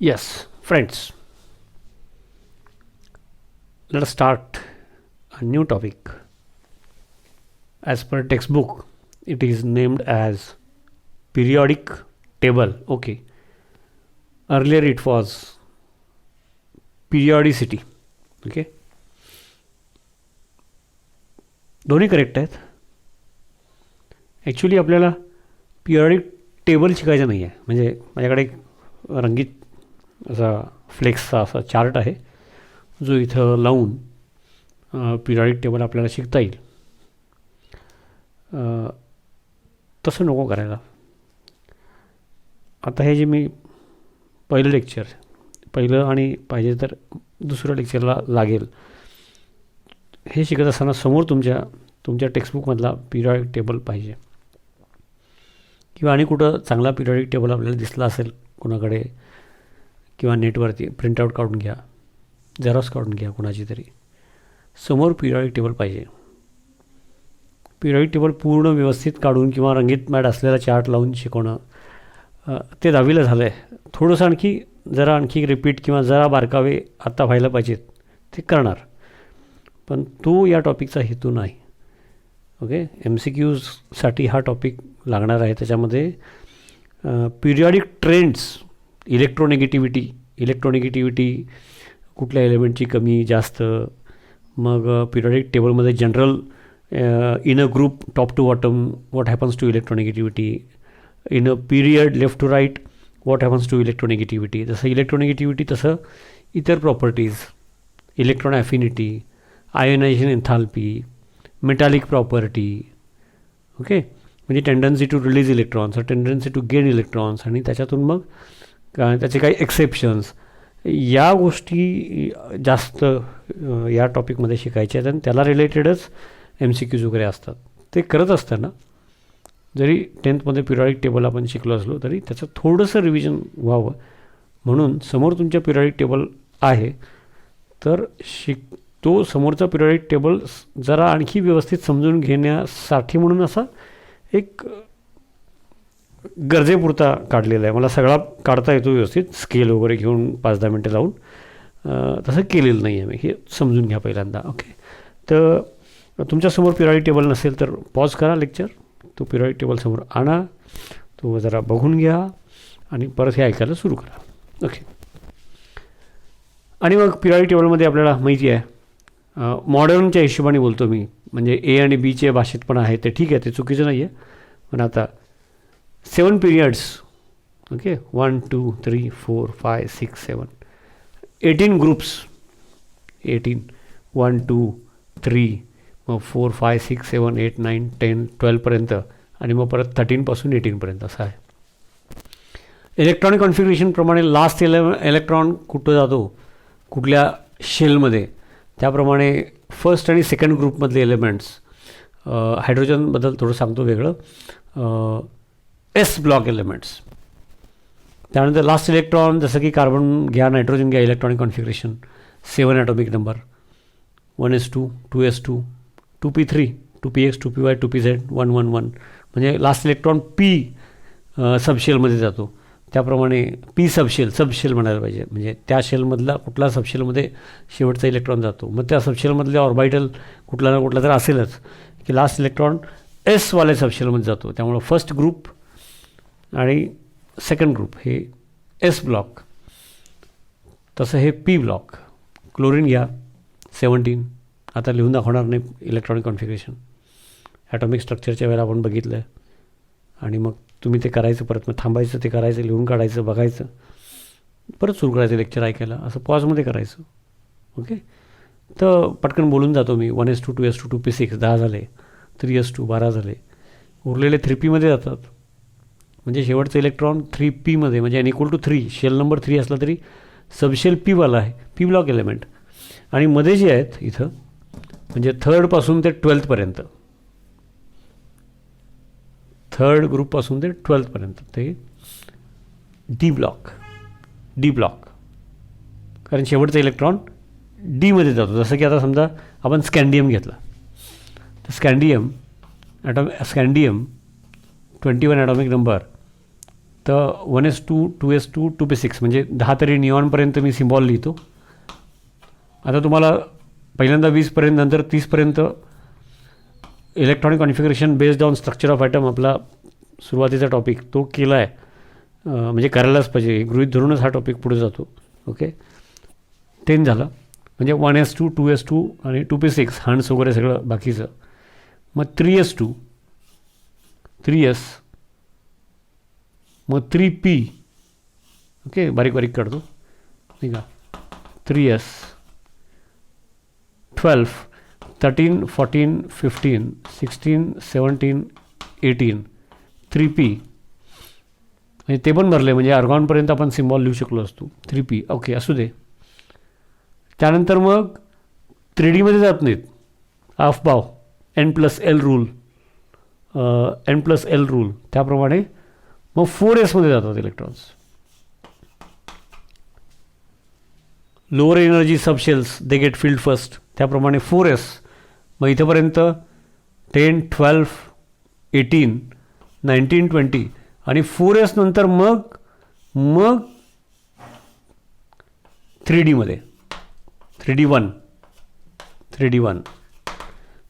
Yes, friends, let us start a new topic. As per textbook, it is named as periodic table. Okay, earlier it was periodicity. Okay, दोन्ही correct आहेत. Actually आपल्याला periodic table शिकायचं नाही आहे. म्हणजे माझ्याकडे एक रंगीत असा फ्लेक्सचा असा चार्ट आहे जो इथं लावून पिरियडिक टेबल आपल्याला शिकता येईल. तसं नको करायला. आता हे जे मी पहिलं लेक्चर, पहिलं आणि पाहिजे तर दुसऱ्या लेक्चरला लागेल, हे शिकत असताना समोर तुमच्या टेक्स्टबुकमधला पिरियडिक टेबल पाहिजे. किंवा आणि कुठं चांगला पिरियडिक टेबल आपल्याला दिसला असेल कोणाकडे, किंवा नेटवरती प्रिंटआउट काढून घ्या, झेरॉक्स काढून घ्या, कोणाची तरी समोर पिरियडिक टेबल पाहिजे. पिरियडिक टेबल पूर्ण व्यवस्थित काढून किंवा रंगीत मॅट असलेला चार्ट लावून शिकवणं ते 10वीला झालं आहे. थोडंसं आणखी रिपीट किंवा जरा बारकावे आत्ता व्हायला पाहिजेत, ते करणार. पण तो या टॉपिकचा हेतू नाही. ओके, MCQसाठी हा टॉपिक लागणार आहे. त्याच्यामध्ये पिरियडिक ट्रेंड्स, इलेक्ट्रोनिगेटिव्हिटी कुठल्या एलिमेंटची कमी जास्त, मग पिरियडिक टेबलमध्ये general in a group top to bottom what happens to electronegativity, in a period left to right what happens to electronegativity. जसं इलेक्ट्रोनिगेटिव्हिटी तसं इतर properties, electron affinity, ionisation enthalpy, metallic property. Okay, म्हणजे tendency to release electrons, tendency to gain electrons, आणि त्याच्यातून मग त्याचे काही exceptions, या गोष्टी जास्त या टॉपिकमध्ये शिकायच्या आहेत. आणि त्याला रिलेटेडच MCQs वगैरे असतात. ते करत असताना जरी 10th पिरियडिक टेबल आपण शिकलो असलो तरी त्याचं थोडंसं रिव्हिजन व्हावं म्हणून समोर तुमच्या पिरियडिक टेबल आहे, तर तो समोरचा पिरियडिक टेबल जरा आणखी व्यवस्थित समजून घेण्यासाठी म्हणून असा एक गरजेपुरता काढलेला आहे. मला सगळा काढता येतो व्यवस्थित, स्केल वगैरे घेऊन 5-10 मिनटं लावून, तसं केलेलं नाही आहे मी. हे समजून घ्या पहिल्यांदा. ओके, तर तुमच्यासमोर पिरियडिक टेबल नसेल तर पॉज करा लेक्चर, तो पिरियडिक टेबल समोर आणा, तो जरा बघून घ्या आणि परत हे ऐकायला सुरू करा. ओके, आणि मग पिरियडिक टेबलमध्ये आपल्याला माहिती आहे, मॉडर्नच्या हिशोबाने बोलतो मी, म्हणजे A आणि Bच्या भाषेत पण आहे, ते ठीक आहे, ते चुकीचं नाही आहे. पण आता 7 पिरियड्स, ओके, 1 2 3 4 5 6 7 18 ग्रुप्स, 18 1 2 3 मग 4 5 6 7 8 9 10 12पर्यंत, आणि मग परत 13पासून 18पर्यंत असं आहे. इलेक्ट्रॉनिक कॉन्फिगरेशनप्रमाणे लास्ट इलेक्ट्रॉन कुठं जातो, कुठल्या शेलमध्ये, त्याप्रमाणे फर्स्ट आणि सेकंड ग्रुपमधले एलिमेंट्स, हायड्रोजनबद्दल थोडं सांगतो वेगळं, S ब्लॉक एलिमेंट्स. त्यानंतर लास्ट इलेक्ट्रॉन, जसं की कार्बन घ्या, नायट्रोजन घ्या, electronic configuration 7 atomic number, 1s2 2s2 2p3 2px 2py 2pz 111, म्हणजे लास्ट इलेक्ट्रॉन P सबशेलमध्ये जातो. त्याप्रमाणे P सबशेल म्हणायला पाहिजे, म्हणजे त्या शेलमधला कुठला सबशेलमध्ये शेवटचा इलेक्ट्रॉन जातो. मग त्या सबशेलमधल्या ऑर्बिटल कुठला ना कुठला तर असेलच की लास्ट इलेक्ट्रॉन Sवाल्या सबशेलमध्ये जातो. त्यामुळं फर्स्ट ग्रुप आणि सेकंड ग्रुप हे S ब्लॉक, तसं हे P ब्लॉक. क्लोरीन घ्या 17, आता लिहून दाखवणार नाही इलेक्ट्रॉनिक कॉन्फिगरेशन, ॲटॉमिक स्ट्रक्चरच्या वेळेला आपण बघितलं आहे. आणि मग तुम्ही ते करायचं, परत मग थांबायचं, ते करायचं, लिहून काढायचं, बघायचं, परत सुरू करायचं लेक्चर ऐकायला, असं पॉजमध्ये करायचं. ओके, तर पटकन बोलून जातो मी. 1s2 2s2 2p6 10 झाले, 3s2 12 झाले, उरलेले 3p मध्ये जातात. म्हणजे शेवटचं इलेक्ट्रॉन 3p म्हणजे n=3, शेल नंबर 3 असला तरी सबशेल Pवाला आहे, P ब्लॉक एलिमेंट. आणि मध्ये जे आहेत इथं, म्हणजे 3rd ते 12thपर्यंत, 3rd ग्रुपपासून ते 12thपर्यंत ते D ब्लॉक, कारण शेवटचा इलेक्ट्रॉन डीमध्ये जातो. जसं की आता समजा आपण स्कॅन्डियम घेतला, तर स्कॅन्डियम 21 ॲटॉमिक नंबर, तर 1s2 2s2 2p6 म्हणजे 10 तरी निऑनपर्यंत मी सिम्बॉल लिहितो. आता तुम्हाला पहिल्यांदा 20पर्यंत नंतर 30पर्यंत electronic configuration based on structure of atom आपला सुरुवातीचा टॉपिक तो केला आहे. म्हणजे करायलाच पाहिजे, गृहीत धरूनच हा टॉपिक पुढे जातो. ओके, 10 झालं. म्हणजे 1s2 2s2 आणि 2p6 हंड्स वगैरे सगळं बाकीचं. मग 3s2 3s, मग 3p. ओके, बारीक बारीक काढतो ठीक आहे. 3s 12 13 14 15 16 17 18 3p. म्हणजे ते पण भरले, म्हणजे आर्गॉनपर्यंत आपण सिम्बॉल लिहू शकलो असतो 3p. ओके, असू दे. त्यानंतर मग 3Dमध्ये जात नाहीत. आफ्बाव n+l रूल, n+l रूल त्याप्रमाणे मग 4sमध्ये जातात electrons. Lower energy subshells they get field first, त्याप्रमाणे 4s. मग इथंपर्यंत 10 12 18 19 20 आणि 4s नंतर मग 3Dमध्ये 3D1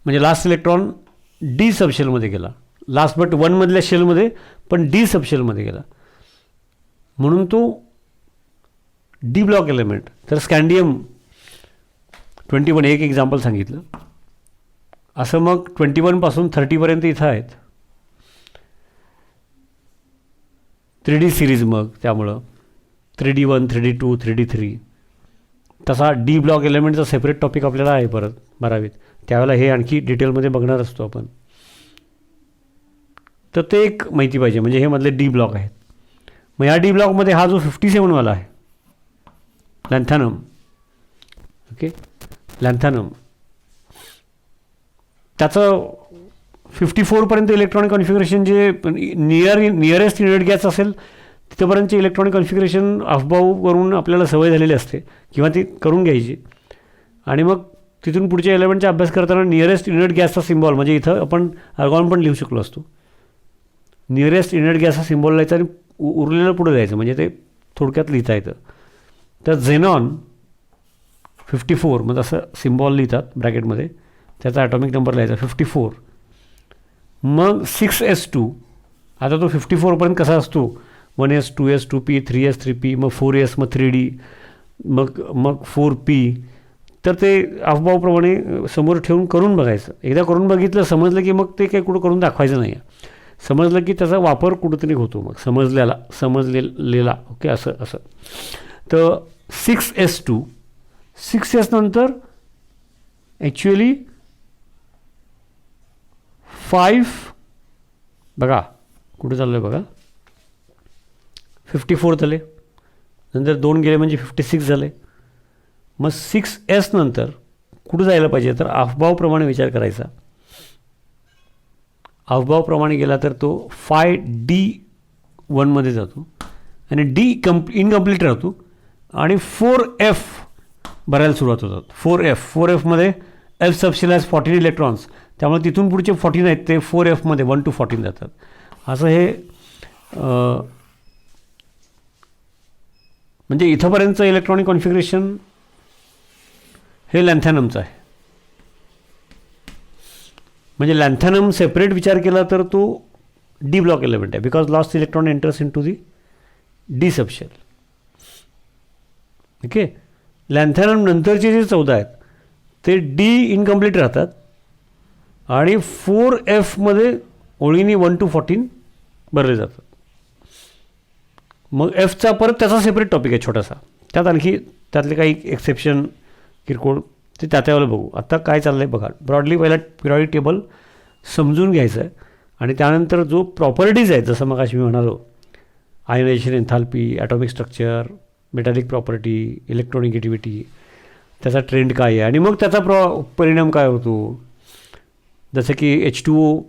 म्हणजे लास्ट इलेक्ट्रॉन डी सबशेलमध्ये गेला. लास्ट बट 1 मधल्या शेलमध्ये पण डी सबशेलमध्ये गेला, म्हणून तो डी ब्लॉक एलिमेंट. तर स्कॅन्डियम 21 एक एक्झाम्पल सांगितलं. असं मग 21 पासून 30पर्यंत इथं आहेत 3D सिरीज. मग त्यामुळं 3D1 3D2 3D3 तसा डी ब्लॉक एलिमेंटचा सेपरेट टॉपिक आपल्याला आहे परत 12वीत. त्यावेळेला हे आणखी डिटेलमध्ये बघणार असतो आपण. तर ते एक माहिती पाहिजे, म्हणजे हे मधले डी ब्लॉक आहेत. मग या डी ब्लॉकमध्ये हा जो 57वाला आहे लॅन्थॅनम. ओके, लॅन्थॅनम त्याचं 54पर्यंत इलेक्ट्रॉनिक कॉन्फिगरेशन जे नियरेस्ट युनिट गॅस असेल तिथंपर्यंतचे इलेक्ट्रॉनिक कॉन्फिगरेशन अफबाववरून आपल्याला सवय झालेली असते किंवा ती करून घ्यायची. आणि मग तिथून पुढच्या एलिमेंटचा अभ्यास करताना नियरेस्ट युनिट गॅसचा सिम्बॉल, म्हणजे इथं आपण आर्गॉन पण लिहू शकलो असतो. नियरेस्ट युनिट गॅसचा सिम्बॉल लिहायचा आणि उरलेलं पुढे द्यायचं, म्हणजे ते थोडक्यात लिहिता येतं. तर झेनॉन 54 मग असं सिम्बॉल लिहितात ब्रॅकेटमध्ये, त्याचा ॲटॉमिक नंबर लिहायचा 54. मग 6s2. आता तो 54पर्यंत कसा असतो 1s 2s 2p 3s 3p मग 4s मग 3d मग 4p. तर ते अफबावप्रमाणे समोर ठेवून करून बघायचं. एकदा करून बघितलं समजलं की मग ते काही कुठं करून दाखवायचं नाही. समजलं की त्याचा वापर कुठंतरी होतो मग समजलेला. ओके, असं. तर 6s2 6s नंतर ॲक्च्युअली 5 बघा कुठे चाललं आहे बघा. 54 झाले, नंतर 2 गेले म्हणजे 56 झाले. मग 6s नंतर कुठं जायला पाहिजे तर अफबावप्रमाणे विचार करायचा. अफबावप्रमाणे गेला तर तो 5D1मध्ये जातो आणि डी इनकम्प्लीट राहतो आणि 4f भरायला सुरुवात होतात. 4fमध्ये एफ सबशेल हॅज 14 इलेक्ट्रॉन्स, त्यामुळे तिथून पुढचे 14 आहेत ते 4fमध्ये 1 to 14 जातात. असं हे म्हणजे इथंपर्यंतचं इलेक्ट्रॉनिक कॉन्फिगरेशन हे लॅन्थॅनमचं आहे. म्हणजे लॅन्थॅनम सेपरेट विचार केला तर तो डी ब्लॉक एलिमेंट आहे, because last electron enters into the D subshell. Okay, lanthanum नंतरचे जे 14 आहेत ते डी इनकम्प्लीट राहतात आणि 4fमध्ये ओळीने 1 to 14 भरले जातात. मग एफचा परत त्याचा सेपरेट टॉपिक आहे छोटासा, त्यात आणखी त्यातले काही एक्सेप्शन किरकोळ ते त्यावेळेला बघू. आता काय चाललं आहे बघा. ब्रॉडली पहिला पिरियॉडिक टेबल समजून घ्यायचं आहे आणि त्यानंतर जो प्रॉपर्टीज आहेत जसं मग मी म्हणालो ionization enthalpy, atomic structure, metallic property, electronegativity, त्याचा ट्रेंड काय आहे आणि मग त्याचा परिणाम काय होतो. जसं की H2O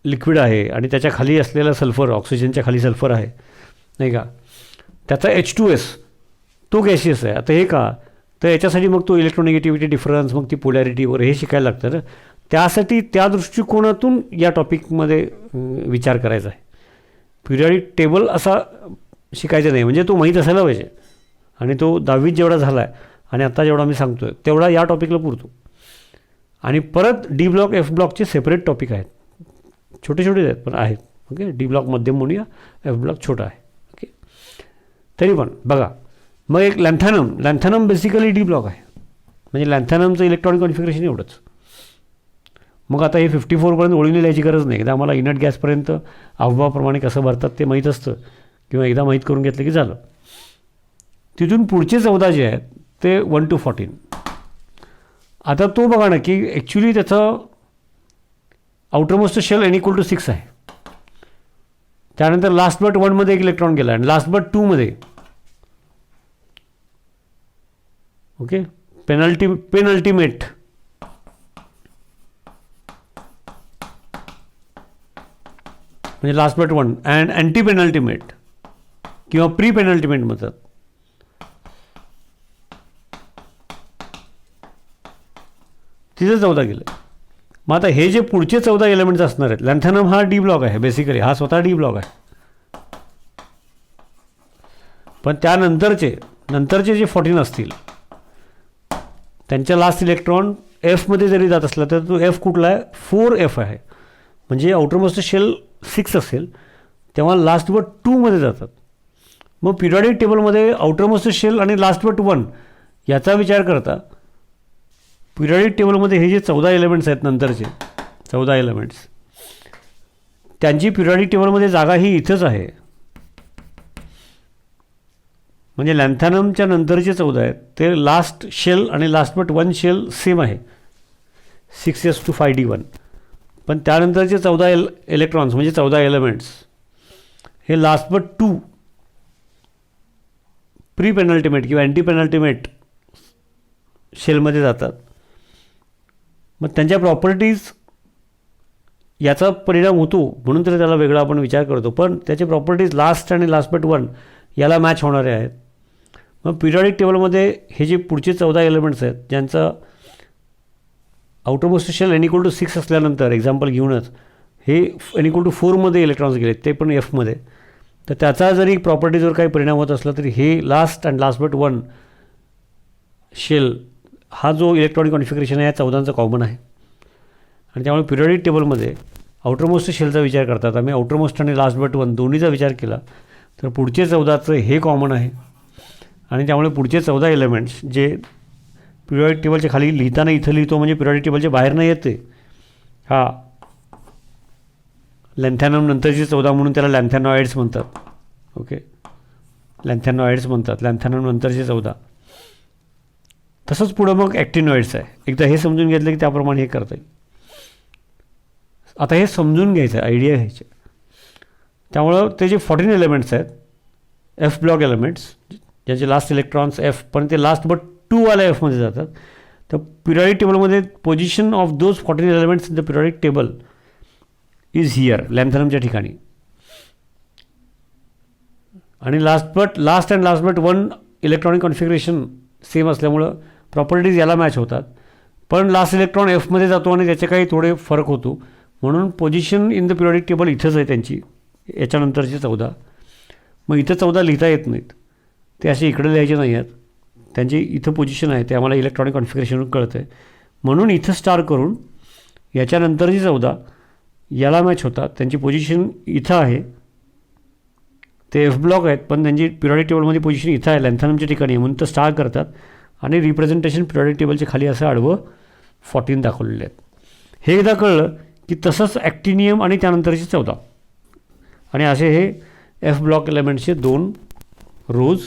लिक्विड आहे आणि त्याच्या खाली असलेला सल्फर, ऑक्सिजनच्या खाली सल्फर आहे नाही का, त्याचा H2S तो गॅशियस आहे. आता हे का तर याच्यासाठी मग तो इलेक्ट्रोनिगेटिव्हिटी डिफरन्स, मग ती पोलॅरिटी वगैरे हे शिकायला लागतं ना. त्यासाठी त्या दृष्टिकोनातून या टॉपिकमध्ये विचार करायचा आहे पिरियॉडिक टेबल असा शिकायचा नाही, म्हणजे तो माहीत असायला पाहिजे. आणि तो 10वीत जेवढा झाला आहे आणि आत्ता जेवढा मी सांगतो आहे तेवढा या टॉपिकला पुरतो. आणि परत डी ब्लॉक एफ ब्लॉकचे सेपरेट टॉपिक आहेत, छोटे छोटे आहेत पण आहेत. ओके, डी ब्लॉक मध्यम म्हणूया, एफ ब्लॉक छोटा आहे. ओके, तरी पण बघा, मग एक लॅन्थॅनम बेसिकली डी ब्लॉक आहे, म्हणजे लॅन्थॅनमचं इलेक्ट्रॉनिक कॉन्फिगरेशन एवढंच. मग आता हे 54पर्यंत ओळीने लिहायची गरज नाही, एकदा आम्हाला इनट गॅसपर्यंत अवभावाप्रमाणे कसं भरतात ते माहीत असतं, किंवा एकदा माहीत करून घेतलं की झालं. तिथून पुढचे 14 जे आहेत ते 1 to 14. आता तो बघा ना की ॲक्च्युली त्याचं आउटरमोस्ट शेल n=6 आहे. त्यानंतर लास्ट बट 1मध्ये एक इलेक्ट्रॉन गेला आणि लास्ट बट 2मध्ये ओके पेनल्टिमेट म्हणजे last but 1 and anti penultimate किंवा प्री पेनल्टिमेट म्हणतात. तिथे 14 गेलं. मग आता हे जे पुढचे 14 एलिमेंट्स असणार आहेत, लॅन्थॅनम हा डी ब्लॉक आहे बेसिकली, हा स्वतः डी ब्लॉक आहे. पण नंतरचे जे 14 असतील त्यांच्या लास्ट इलेक्ट्रॉन एफमध्ये जरी जात असला तर तो एफ कुठला आहे, 4F आहे. म्हणजे आउटरमोस्ट शेल 6 असेल तेव्हा लास्ट बट 2मध्ये जातात. मग पिरियॉडिक टेबलमध्ये आउटरमोस्ट शेल आणि लास्ट बट 1 याचा विचार करता पिरियॉडिक टेबलमध्ये हे जे 14 एलिमेंट्स आहेत, नंतरचे 14 एलिमेंट्स, त्यांची पिरियॉडिक टेबलमध्ये जागा ही इथंच आहे. म्हणजे लॅन्थॅनमच्या नंतरचे 14 आहेत ते लास्ट शेल आणि लास्ट बट 1 शेल सेम आहे, 6s-5d1. पण त्यानंतरचे 14 इलेक्ट्रॉन्स म्हणजे 14 एलिमेंट्स हे लास्ट बट 2 प्री पेनल्टिमेट किंवा अँटी पेनल्टिमेट शेलमध्ये जातात. मग त्यांच्या प्रॉपर्टीज याचा परिणाम होतो म्हणून तर त्याला वेगळा आपण विचार करतो, पण त्याचे प्रॉपर्टीज लास्ट आणि लास्ट बट 1 याला मॅच होणारे आहेत. मग पिरियॉडिक टेबलमध्ये हे जे पुढचे 14 एलिमेंट्स आहेत ज्यांचं आउटरमोस्ट शेल n=6 असल्यानंतर एक्झाम्पल घेऊनच हे n=4मध्ये इलेक्ट्रॉन्स गेले, ते पण एफमध्ये, तर त्याचा जरी प्रॉपर्टीजवर काही परिणाम होत असला तरी हे last and last but 1 shell हा जो इलेक्ट्रॉनिक कॉन्फिगरेशन आहे या 14चा कॉमन आहे. आणि त्यामुळे पिरियॉडिक टेबलमध्ये आउटरमोस्ट शेलचा विचार करतात आम्ही, आउटरमोस्ट आणि लास्ट बट 1 दोन्हीचा विचार केला तर पुढचे 14चं हे कॉमन आहे. आणि त्यामुळे पुढचे 14 एलिमेंट्स जे पिरियॉडिक टेबलच्या खाली लिहिताना इथं लिहितो म्हणजे पिरियॉडिक टेबलच्या बाहेर नाही येते, हा लॅन्थॅनम नंतरचे 14 म्हणून त्याला लॅन्थॅनॉइड्स म्हणतात. ओके, लॅन्थॅनॉइड्स म्हणतात लॅन्थॅनम नंतरचे 14. तसंच पुढं मग ॲक्टिनॉइड्स आहे. एकदा हे समजून घेतलं की त्याप्रमाणे हे करता येईल. आता हे समजून घ्यायचं आहे, आयडिया घ्यायचे. त्यामुळं ते जे 14 एलिमेंट्स आहेत एफ ब्लॉक एलिमेंट्स ज्यांचे लास्ट इलेक्ट्रॉन्स एफ पण ते लास्ट बट 2 वाल्या एफमध्ये जातात, तर पिरियॉडिक टेबलमध्ये position of those 14 elements in the periodic table is here, लॅन्थॅनमच्या ठिकाणी. आणि last and last but 1 electronic configuration same असल्यामुळं प्रॉपर्टीज याला मॅच होतात. पण लास्ट इलेक्ट्रॉन एफमध्ये जातो आणि त्याचे काही थोडे फरक होतो, म्हणून position in the periodic table इथंच आहे त्यांची, याच्यानंतरचे 14. मग इथं 14 लिहिता येत नाहीत, ते असे इकडे लिहायचे नाही आहेत, त्यांची इथं पोझिशन आहे ते आम्हाला इलेक्ट्रॉनिक कॉन्फिगरेशनवरून कळतं आहे. म्हणून इथं स्टार करून याच्यानंतरची 14 याला मॅच होतात, त्यांची पोझिशन इथं आहे, ते एफ ब्लॉक आहेत पण त्यांची पिरियॉडिक टेबलमध्ये पोझिशन इथं आहे लॅन्थॅनमच्या ठिकाणी, म्हणून तर स्टार करतात. आणि रिप्रेझेंटेशन पिरियॉडिक टेबलच्या खाली असं आडवं 14 दाखवलेले आहेत. हे एकदा कळलं की तसंच ॲक्टिनियम आणि त्यानंतरचे 14 आणि असे हे एफ ब्लॉक एलिमेंट्सचे 2 रोज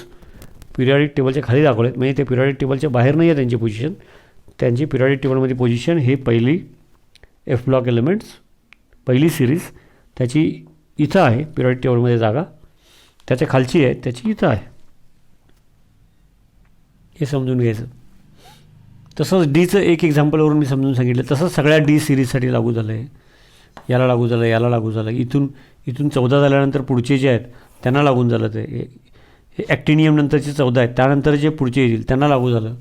पिरियॉडिक टेबलच्या खाली दाखवले आहेत. म्हणजे ते पिरियॉडिक टेबलच्या बाहेर नाही आहे त्यांची पोझिशन, त्यांची पिरियॉडिक टेबलमध्ये पोझिशन हे पहिली एफ ब्लॉक एलिमेंट्स पहिली सिरीज त्याची इथं आहे पिरियॉडिक टेबलमध्ये जागा, त्याच्या खालची आहे त्याची इथं आहे, हे समजून घ्यायचं. तसंच डीचं एक एक्झाम्पलवरून मी समजून सांगितलं, तसंच सगळ्या डी सिरीजसाठी लागू झालं आहे, याला लागू झालं, याला लागू झालं, इथून 14 झाल्यानंतर पुढचे जे आहेत त्यांना लागून झालं. ते हे ॲक्टिनियम नंतरचे 14 आहेत त्यानंतर जे पुढचे येतील त्यांना लागू झालं.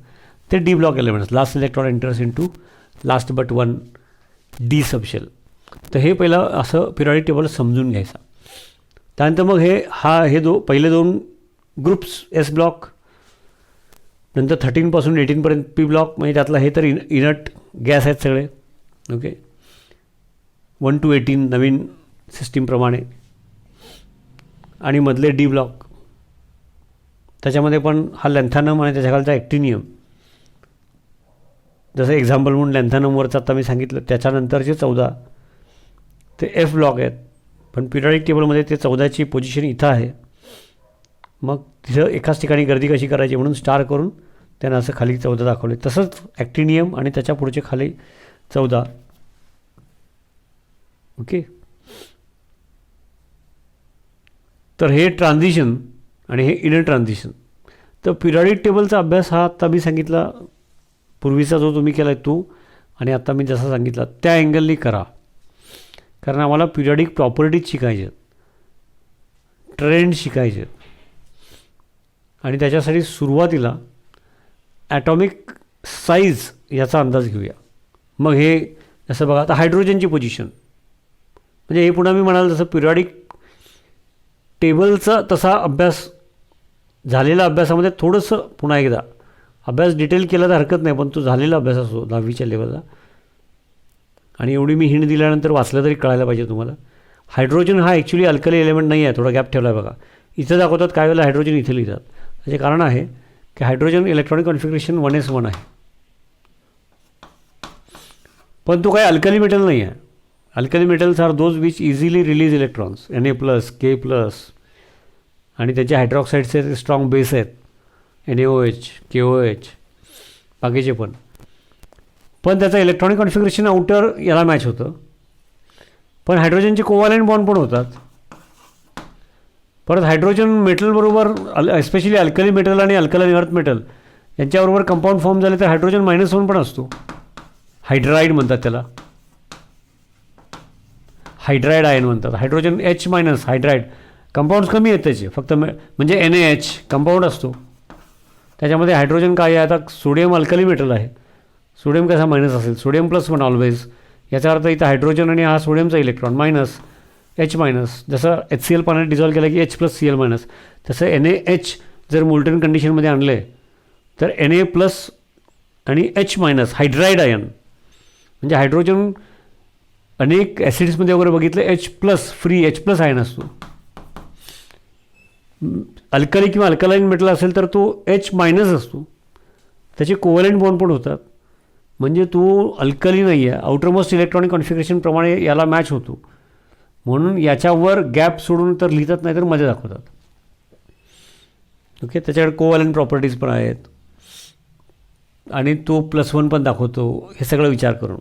ते D block elements last electron enters into last but 1 D subshell. तर हे पहिलं असं पिरियॉडिक टेबल समजून घ्यायचा. त्यानंतर मग हे पहिले दोन ग्रुप्स एस ब्लॉक, नंतर 13पासून 18पर्यंत पी ब्लॉक, म्हणजे त्यातला हे तर इनट गॅस आहेत सगळे. ओके, 1 to 18 नवीन सिस्टीमप्रमाणे. आणि मधले डी ब्लॉक, त्याच्यामध्ये पण हा लॅन्थॅनम आणि त्याच्याखालचा ॲक्टिनियम. जसं एक्झाम्पल म्हणून लॅन्थॅनमवरचं आता मी सांगितलं, त्याच्यानंतरचे 14 ते एफ ब्लॉक आहेत. पण पिरियॉडिक टेबलमध्ये ते 14ची पोझिशन इथं आहे. मग तिथं एकाच ठिकाणी गर्दी कशी करायची म्हणून स्टार करून त्यानं असं खाली 14 दाखवले. तसंच ॲक्टिनियम आणि त्याच्या पुढचे खाली 14. ओके, तर हे ट्रान्झिशन आणि हे इनर ट्रान्झिशन. तर पिरियॉडिक टेबलचा अभ्यास हा आत्ता मी सांगितला पूर्वीचा जो तुम्ही केला आहे तो, आणि आत्ता मी जसा सांगितला त्या अँगलनी करा. कारण आम्हाला पिरियॉडिक प्रॉपर्टीज शिकायचे आहेत, ट्रेंड शिकायचे आहेत. आणि त्याच्यासाठी सुरुवातीला ॲटॉमिक साईज याचा अंदाज घेऊया. मग हे जसं बघा आता हायड्रोजनची पोझिशन, म्हणजे हे पुन्हा मी म्हणाल जसं पिरियॉडिक टेबलचा तसा अभ्यास झालेला अभ्यासामध्ये थोडंसं पुन्हा एकदा अभ्यास डिटेल केला तर हरकत नाही, पण तो झालेला अभ्यास असो 10वीच्या लेवलला. आणि एवढी मी हिंट दिल्यानंतर वाचलं तरी कळायला पाहिजे तुम्हाला. हायड्रोजन हा ॲक्च्युली अल्कली एलिमेंट नाही आहे, थोडा गॅप ठेवला आहे बघा. इथं दाखवतात काय वेळेला हायड्रोजन इथे लिहितात. त्याचे कारण आहे की हायड्रोजन इलेक्ट्रॉनिक कॉन्फिगरेशन 1s1 आहे, पण तो काही अल्कली मेटल नाही आहे. Alkali metals are those which easily release electrons, Na+, K+, आणि त्याचे हायड्रॉक्साईड्सचे स्ट्रॉंग बेस आहेत, NaOH, KOH, बाकीचे पण. पण त्याचं इलेक्ट्रॉनिक कॉन्फिगरेशन आउटर याला मॅच होतं. पण हायड्रोजनचे कोव्हॅलेंट बॉन्ड पण होतात. परत हायड्रोजन मेटलबरोबर एस्पेशली अल्कली मेटल आणि अल्कलाइन अर्थ मेटल यांच्याबरोबर कंपाऊंड फॉर्म झाले तर हायड्रोजन -1 पण असतो. हायड्राईड म्हणतात त्याला, हायड्राईड आयन म्हणतात. हायड्रोजन H- हायड्राईड कंपाऊंड्स कमी आहेत त्याचे, फक्त म्हणजे NaH कंपाऊंड असतो. त्याच्यामध्ये हायड्रोजन काय आहे, आता सोडियम अल्कली मेटल आहे, सोडियम कसा मायनस असेल, सोडियम +1 ऑलवेज. याचा अर्थ इथं हायड्रोजन आणि हा सोडियमचा इलेक्ट्रॉन -H-, जसं HCl पाण्यात डिझॉल्व केलं की H+Cl-, तसं NaH जर मोल्टन कंडिशनमध्ये आणले तर Na+ आणि H- हायड्राईड आयन. म्हणजे हायड्रोजन अनेक ॲसिड्समध्ये वगैरे बघितलं H+ फ्री H+ आयन असतो. अल्कली किंवा अल्कलाइन मेटल असेल तर तो H- असतो. त्याचे कोव्हॅलेंट बॉन्ड पण होतात. म्हणजे तो अल्कली नाही आहे, आउटरमोस्ट इलेक्ट्रॉनिक कॉन्फिगरेशनप्रमाणे याला मॅच होतो. म्हणून याच्यावर गॅप सोडून तर लिहितात, नाही तर मध्ये दाखवतात. ओके, त्याच्याकडे कोव्हॅलेंट प्रॉपर्टीज पण आहेत आणि तो +1 पण दाखवतो, हे सगळं विचार करून.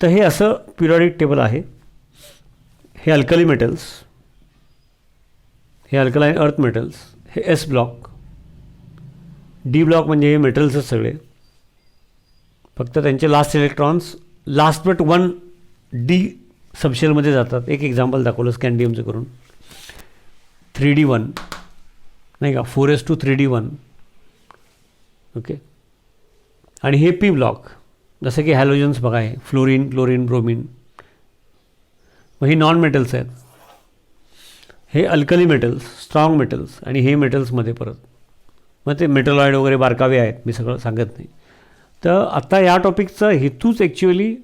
तर हे असं पिरियॉडिक टेबल आहे. हे अल्कली मेटल्स, हे अल्कलाइन अर्थ मेटल्स, हे एस ब्लॉक. डी ब्लॉक म्हणजे हे मेटल्सच सगळे, फक्त त्यांचे last electrons last but 1 D सबशेलमध्ये जातात. एक एक्झाम्पल दाखवलं स्कॅन्डियमचं करून, 3D1 नाही का, 4s2 3D1. ओके, आणि हे पी ब्लॉक, जसं की हॅलोजन्स बघा, आहे फ्लोरीन, क्लोरीन, ब्रोमीन. मग हे नॉन मेटल्स आहेत. हे अल्कली मेटल्स, स्ट्रॉंग मेटल्स, आणि हे मेटल्समध्ये परत मग ते मेटलॉइड वगैरे बारकावे आहेत, मी सगळं सांगत नाही. तर आता या टॉपिकचा हेतूच ॲक्च्युअली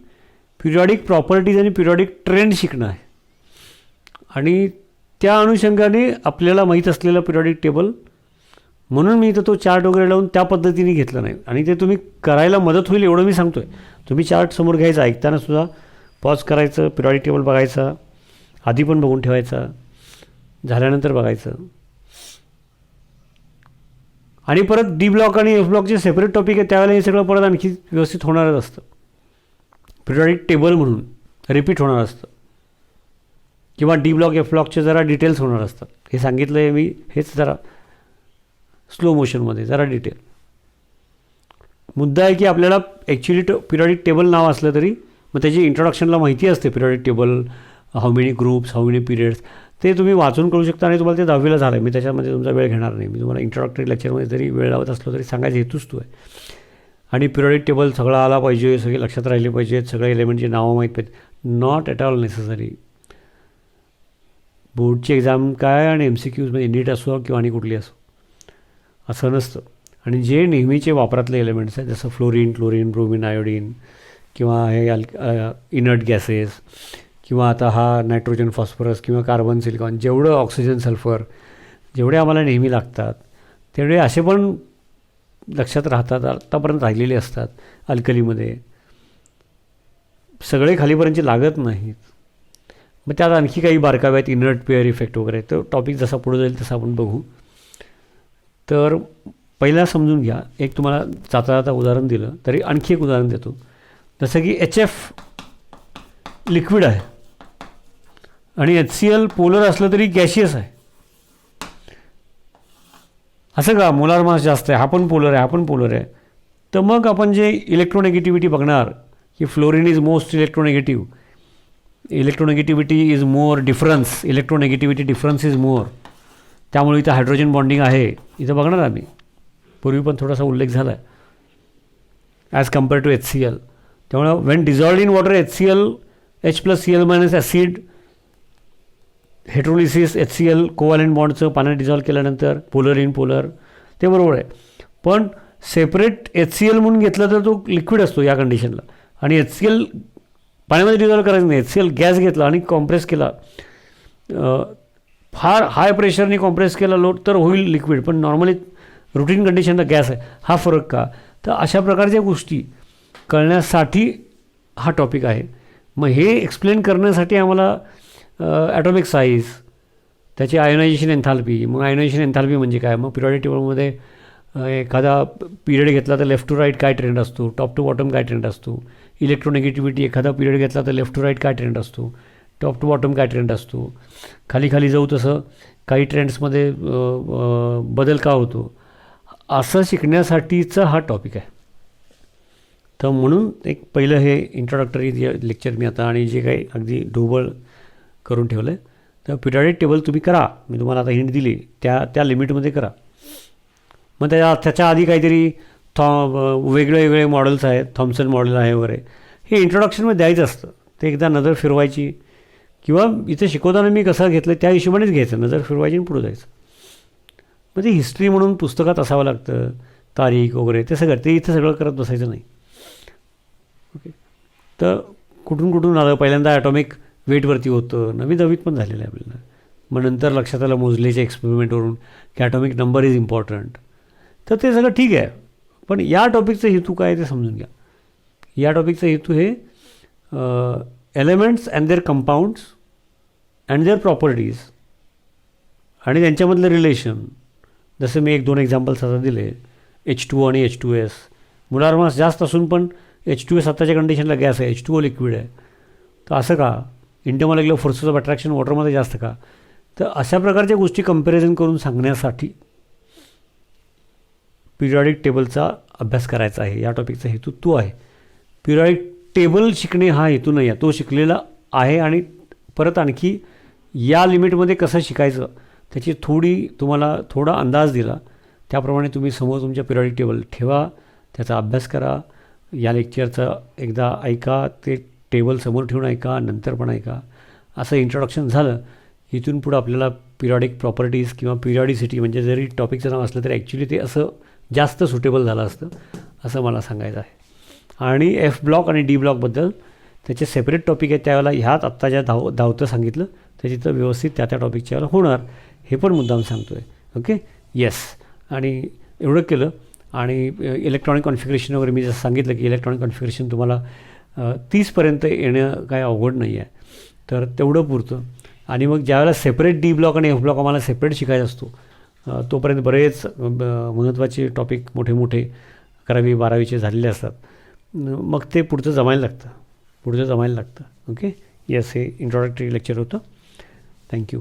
पिरियॉडिक प्रॉपर्टीज आणि पिरियॉडिक ट्रेंड शिकणं आहे. आणि त्या अनुषंगाने आपल्याला माहीत असलेलं पिरियॉडिक टेबल, म्हणून मी इथं तो चार्ट वगैरे लावून त्या पद्धतीने घेतलं नाही. आणि ते तुम्ही करायला मदत होईल एवढं मी सांगतो आहे. तुम्ही चार्ट समोर घ्यायचा, ऐकताना सुद्धा पॉज करायचं, पिरियॉडिक टेबल बघायचा, आधी पण बघून ठेवायचा, झाल्यानंतर बघायचं. आणि परत डी ब्लॉक आणि एफ ब्लॉकचे सेपरेट टॉपिक आहे, त्यावेळेला हे सगळं परत आणखी व्यवस्थित होणारच असतं. पिरियॉडिक टेबल म्हणून रिपीट होणार असतं, किंवा डी ब्लॉक एफ ब्लॉकचे जरा डिटेल्स होणार असतात. हे सांगितलं आहे मी, हेच जरा स्लो मोशनमध्ये जरा डिटेल. मुद्दा आहे की आपल्याला ॲक्च्युली पिरियॉडिक टेबल नाव असलं तरी मग त्याची इंट्रोडक्शनला माहिती असते, periodic table, how many groups, how many periods, ते तुम्ही वाचून कळू शकता. आणि तुम्हाला ते 10वीला झालं आहे, मी त्याच्यामध्ये तुमचा वेळ घेणार नाही. मी तुम्हाला इंट्रोडक्टरी लेक्चरमध्ये जरी वेळ लावत असलो तरी सांगायचं हेतूच तो आहे. आणि पिरियॉडिक टेबल सगळं आला पाहिजे, सगळे लक्षात राहिले पाहिजेत, सगळे एलिमेंटची नावं माहीत पाहिजेत, नॉट ॲट ऑल नेसेसरी. बोर्डची एक्झाम काय आणि MCQs म्हणजे नीट असो किंवा आणि कुठली असो असं नसतं. आणि जे नेहमीचे वापरातले एलिमेंट्स आहेत जसं फ्लोरीन, क्लोरीन, ब्रोमिन, आयोडीन किंवा हे इनर्ट गॅसेस किंवा आता हा नायट्रोजन, फॉस्फरस किंवा कार्बन, सिलिकॉन, जेवढं ऑक्सिजन, सल्फर जेवढे आम्हाला नेहमी लागतात तेवढे असे पण लक्षात राहतात, आत्तापर्यंत राहिलेले असतात अल्कलीमध्ये. सगळे खालीपर्यंतचे लागत नाहीत. मग त्यात आणखी काही बारकावे आहेत, इनर्ट पेअर इफेक्ट वगैरे. तो टॉपिक जसा पुढे जाईल तसं आपण बघू. तर पहिला समजून घ्या, एक तुम्हाला जाता जाता उदाहरण दिलं तरी आणखी एक उदाहरण देतो. जसं की HF लिक्विड आहे आणि HCl पोलर असलं तरी गॅशियस आहे. असं का? मोलार मास जास्त आहे, हा पण पोलर आहे, हा पण पोलर आहे. तर मग आपण जे इलेक्ट्रोनेगेटिव्हिटी बघणार की fluorine is most electronegative, electronegativity is more difference, electronegativity difference is more, त्यामुळे इथं हायड्रोजन बॉन्डिंग आहे इथं बघणार आम्ही. पूर्वी पण थोडासा उल्लेख झाला आहे ॲज कम्पेअर टू HCl. त्यामुळे when dissolved in water HCl H+Cl- acid heterolysis HCl covalent बॉन्डचं पाण्यात डिझॉल्व केल्यानंतर पोलर इन पोलर, ते बरोबर आहे. पण सेपरेट HCl म्हणून घेतलं तर तो लिक्विड असतो या कंडिशनला. आणि HCl पाण्यामध्ये डिझॉल्व करायचं नाही, HCl गॅस घेतला आणि कॉम्प्रेस केला, फार हाय प्रेशरने कॉम्प्रेस केला लोड तर होईल लिक्विड, पण नॉर्मली रुटीन कंडिशनला गॅस आहे. हा फरक का? तर अशा प्रकारच्या गोष्टी कळण्यासाठी हा टॉपिक आहे. मग हे एक्सप्लेन करण्यासाठी आम्हाला ॲटॉमिक साईज, त्याची आयोनायझेशन एन्थाल्पी, मग आयोनायझेशन एन्थाल्पी म्हणजे काय, मग पिरियॉडिक टेबलमध्ये एखादा पिरियड घेतला तर लेफ्ट टू राईट काय ट्रेंड असतो, टॉप टू बॉटम काय ट्रेंड असतो, इलेक्ट्रोनेगेटिव्हिटी एखादा पिरियड घेतला तर लेफ्ट टू राईट काय ट्रेंड असतो, टॉप टू बॉटम काय ट्रेंड असतो, खाली खाली जाऊ तसं काही ट्रेंड्समध्ये बदल का होतो, असं शिकण्यासाठीचा हा टॉपिक आहे. तर म्हणून एक पहिलं हे इंट्रोडक्टरी जे लेक्चर मी आता आणि जे काही अगदी ढोबळ करून ठेवलं आहे, तर पिरियॉडिक टेबल तुम्ही करा, मी तुम्हाला आता हिंट दिली त्या लिमिटमध्ये करा. मग त्याच्या आधी काहीतरी वेगळे वेगळे मॉडेल्स आहेत, थॉम्सन मॉडेल आहे वगैरे, हे इंट्रोडक्शनमध्ये द्यायचं असतं. ते एकदा नजर फिरवायची किंवा इथं शिकवताना मी कसं घेतलं त्या हिशोबानेच घ्यायचं, नजर फिरवायची आणि पुढं जायचं. मग ते हिस्ट्री म्हणून पुस्तकात असावं लागतं, तारीख वगैरे ते सगळं, ते इथं सगळं करत बसायचं नाही. ओके. तर कुठून कुठून आलं, पहिल्यांदा ॲटॉमिक वेटवरती होतं, 9वी-10वीत पण झालेलं आहे आपल्याला. मग नंतर लक्षात आलं मोजलेच्या एक्सपेरिमेंटवरून की ॲटॉमिक नंबर इज इम्पॉर्टंट. तर ते सगळं ठीक आहे, पण या टॉपिकचा हेतू काय ते समजून घ्या. या टॉपिकचा हेतू हे elements and their compounds and their properties आणि त्यांच्यामधलं रिलेशन. जसं मी 1-2 एक्झाम्पल्स आता दिले, H2O आणि H2S. मोलार मास जास्त असून पण H2S आत्ताच्या कंडिशनला गॅस आहे, H2O लिक्विड आहे. तर असं का? इंटरमॉलिक्युलर फोर्सेस ऑफ अट्रॅक्शन वॉटरमध्ये जास्त का? तर अशा प्रकारच्या गोष्टी कंपॅरिझन करून सांगण्यासाठी पिरियॉडिक टेबलचा अभ्यास करायचा आहे. या टॉपिकचा हेतू तो आहे. पिरियॉडिक टेबल शिकणे हा हेतू नाही आहे, तो शिकलेला आहे आणि परत आणखी या लिमिटमध्ये कसं शिकायचं त्याची तुम्हाला थोडा अंदाज दिला. त्याप्रमाणे तुम्ही समोर तुमच्या पिरियॉडिक टेबल ठेवा, त्याचा अभ्यास करा. या लेक्चरचं एकदा ऐका, ते टेबल समोर ठेवून ऐका, नंतर पण ऐका. असं इंट्रोडक्शन झालं. इथून पुढं आपल्याला पिरियॉडिक प्रॉपर्टीज किंवा पिरियॉडिसिटी, म्हणजे जरी टॉपिकचं नाव असलं तरी ॲक्च्युली ते असं जास्त सुटेबल झालं असतं असं मला सांगायचं आहे. आणि F ब्लॉक आणि D ब्लॉकबद्दल त्याचे सेपरेट टॉपिक आहेत, त्यावेळेला ह्यात आत्ता ज्या धावतं सांगितलं त्याची तर व्यवस्थित त्या टॉपिकच्या वेळेला होणार, हे पण मुद्दाम सांगतो आहे. Okay, yes. आणि एवढं केलं. आणि इलेक्ट्रॉनिक कॉन्फिगरेशन वगैरे मी जसं सांगितलं की इलेक्ट्रॉनिक कॉन्फिगरेशन तुम्हाला 30पर्यंत येणं काय अवघड नाही आहे, तर तेवढं पुरतं. आणि मग ज्यावेळेला सेपरेट D ब्लॉक आणि F ब्लॉक आम्हाला सेपरेट शिकायचा असतो, तोपर्यंत बरेच महत्त्वाचे टॉपिक मोठे मोठे 11वी-12वीचे झालेले असतात. मग ते पुढचं जमायला लागतं. ओके, येस, हे इंट्रोडक्टरी लेक्चर होतं. थँक्यू.